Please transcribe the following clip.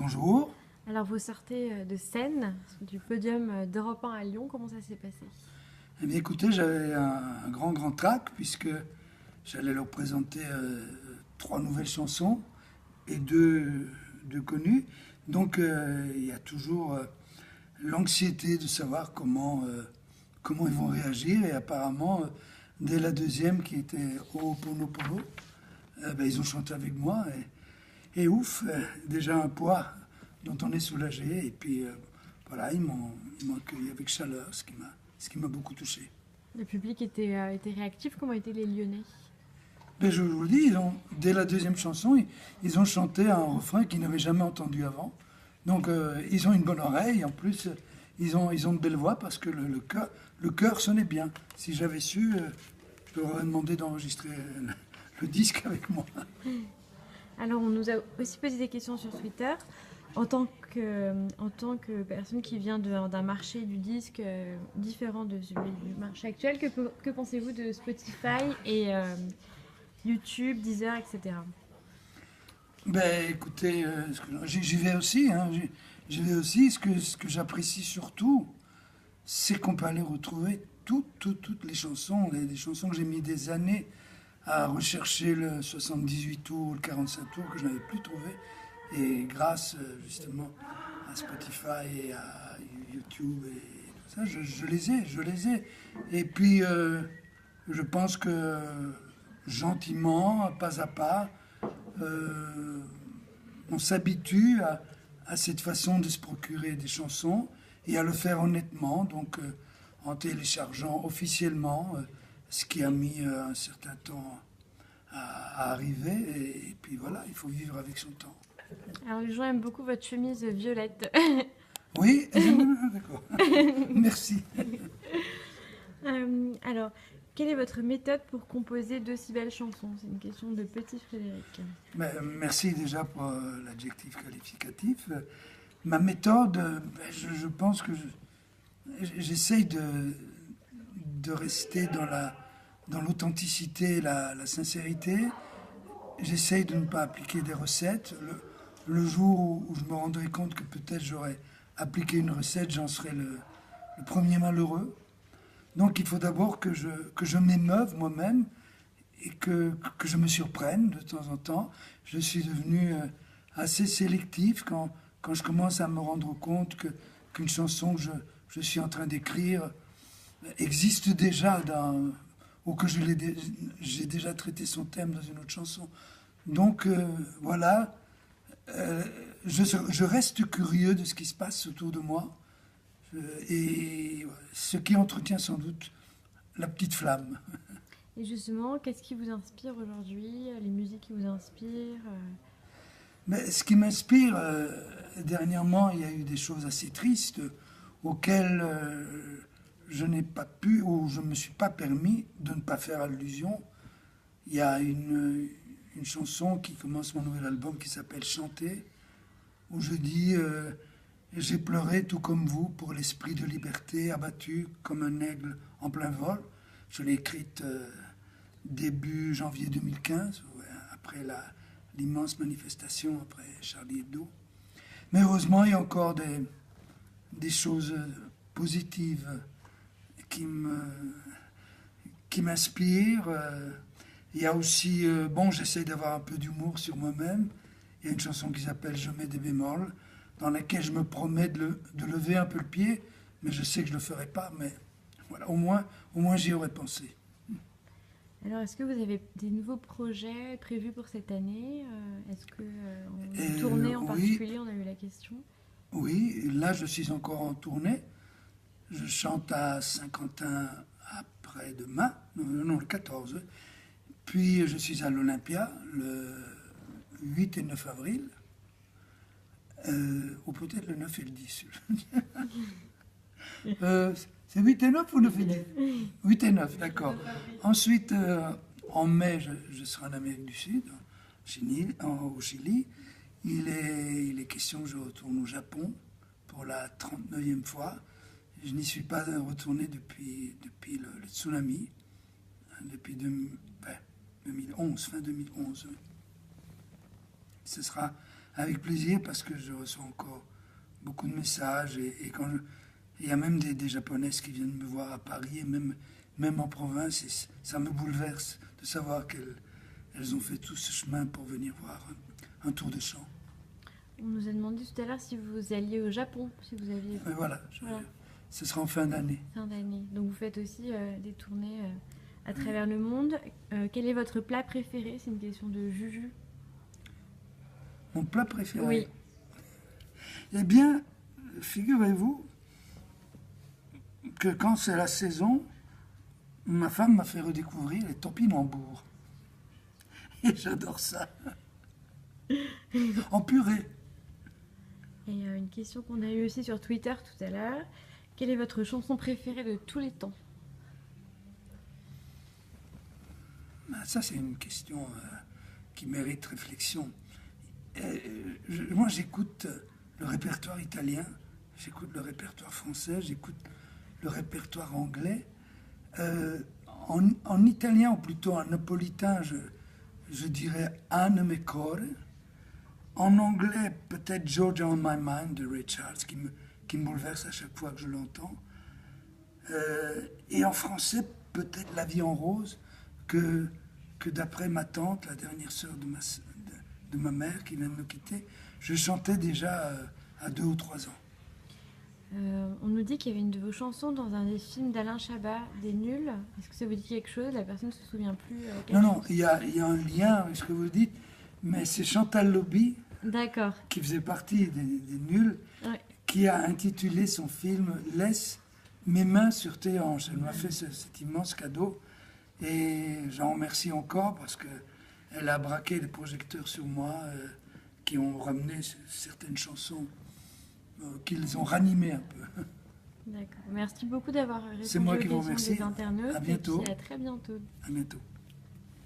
Bonjour. Alors vous sortez de scène, du podium d'Europe 1 à Lyon, comment ça s'est passé? Eh bien, écoutez, j'avais un grand trac puisque j'allais leur présenter trois nouvelles chansons et deux connues. Donc, il y a toujours l'anxiété de savoir comment ils vont réagir. Et apparemment, dès la deuxième qui était Ho'oponopono, ils ont chanté avec moi. Et ouf, déjà un poids dont on est soulagé. Et puis, voilà, ils m'ont accueilli avec chaleur, ce qui m'a beaucoup touché. Le public était réactif, comment étaient les Lyonnais? Mais je vous le dis, dès la deuxième chanson, ils ont chanté un refrain qu'ils n'avaient jamais entendu avant. Donc, ils ont une bonne oreille. En plus, ils ont de belles voix parce que le chœur sonnait bien. Si j'avais su, je leur aurais demandé d'enregistrer le disque avec moi. Alors on nous a aussi posé des questions sur Twitter. En tant que personne qui vient d'un marché du disque différent de celui du marché actuel, que pensez-vous de Spotify et YouTube, Deezer, etc. Ben, écoutez, j'y vais aussi. Hein, j'y vais aussi. Ce que j'apprécie surtout, c'est qu'on peut aller retrouver toutes les chansons, les chansons que j'ai mis des années à rechercher, le 78 tours, le 45 tours, que je n'avais plus trouvé. Et grâce justement à Spotify et à YouTube et tout ça, je les ai. Et puis, je pense que gentiment, pas à pas, on s'habitue à cette façon de se procurer des chansons et à le faire honnêtement, donc en téléchargeant officiellement, ce qui a mis un certain temps à arriver. Et puis voilà, il faut vivre avec son temps. Alors les gens aiment beaucoup votre chemise violette. Oui, d'accord. Merci. Alors, quelle est votre méthode pour composer de si belles chansons? C'est une question de Petit Frédéric. Merci déjà pour l'adjectif qualificatif. Ma méthode, je pense que j'essaye de rester dans l'authenticité, la sincérité. J'essaye de ne pas appliquer des recettes. Le jour où je me rendrai compte que peut-être j'aurais appliqué une recette, j'en serais le premier malheureux. Donc il faut d'abord que je m'émeuve moi-même et que je me surprenne de temps en temps. Je suis devenu assez sélectif quand je commence à me rendre compte qu'une chanson que je suis en train d'écrire existe déjà ou que j'ai déjà traité son thème dans une autre chanson. Donc voilà, je reste curieux de ce qui se passe autour de moi et ce qui entretient sans doute la petite flamme. Et justement, qu'est-ce qui vous inspire aujourd'hui? Les musiques qui vous inspirent? Mais ce qui m'inspire, dernièrement, il y a eu des choses assez tristes auxquelles je n'ai pas pu ou je ne me suis pas permis de ne pas faire allusion. Il y a une chanson qui commence mon nouvel album qui s'appelle Chanter, où je dis j'ai pleuré tout comme vous pour l'esprit de liberté abattu comme un aigle en plein vol. Je l'ai écrite début janvier 2015, après l'immense manifestation après Charlie Hebdo. Mais heureusement, il y a encore des choses positives qui m'inspirent. Il y a aussi, j'essaie d'avoir un peu d'humour sur moi-même. Il y a une chanson qui s'appelle Je mets des bémols, dans laquelle je me promets de lever un peu le pied, mais je sais que je ne le ferai pas, mais voilà, au moins j'y aurais pensé. Alors, est-ce que vous avez des nouveaux projets prévus pour cette année? Est-ce que en tournée en particulier, on a eu la question? Oui, là je suis encore en tournée. Je chante à Saint-Quentin après-demain, non, le 14. Puis je suis à l'Olympia le 8 et 9 avril. Ou peut-être le 9 et le 10. C'est 8 et 9 ou 9 et 10? 8 et 9, d'accord. Ensuite, en mai, je serai en Amérique du Sud, au Chili. Il est question que je retourne au Japon pour la 39e fois. Je n'y suis pas retourné depuis le tsunami, depuis 2011, fin 2011. Ce sera avec plaisir parce que je reçois encore beaucoup de messages et il y a même des Japonaises qui viennent me voir à Paris et même en province et ça me bouleverse de savoir qu'elles ont fait tout ce chemin pour venir voir un tour de chant. On nous a demandé tout à l'heure si vous alliez au Japon, si vous aviez... Mais voilà, Voilà. ce sera en fin d'année. Fin d'année. Donc vous faites aussi des tournées à travers le monde. Quel est votre plat préféré? C'est une question de Juju. Mon plat préféré? Oui. Eh bien, figurez-vous que quand c'est la saison, ma femme m'a fait redécouvrir les topinambours. Et j'adore ça. En purée. Et une question qu'on a eue aussi sur Twitter tout à l'heure. Quelle est votre chanson préférée de tous les temps? Ça, c'est une question qui mérite réflexion. Moi, j'écoute le répertoire italien, j'écoute le répertoire français, j'écoute le répertoire anglais. En italien, ou plutôt en napolitain, je dirais Anne me core. En anglais, peut-être Georgia on My Mind de Ray Charles, qui me bouleverse à chaque fois que je l'entends. Et en français, peut-être La vie en rose, que d'après ma tante, la dernière sœur de ma mère qui vient de me quitter, je chantais déjà à 2 ou 3 ans. On nous dit qu'il y avait une de vos chansons dans un des films d'Alain Chabat, Des Nuls. Est-ce que ça vous dit quelque chose? La personne ne se souvient plus. Non, il y a un lien avec ce que vous dites, mais c'est Chantal Lobby, D'accord. qui faisait partie des Nuls, Ouais. qui a intitulé son film « Laisse mes mains sur tes hanches ». Elle m'a fait cet immense cadeau et j'en remercie encore parce qu'elle a braqué les projecteurs sur moi qui ont ramené certaines chansons, qu'ils ont ranimées un peu. D'accord. Merci beaucoup d'avoir répondu C'est moi aux qui vous questions remercie. des internautes. À bientôt. Et puis à très bientôt. À bientôt.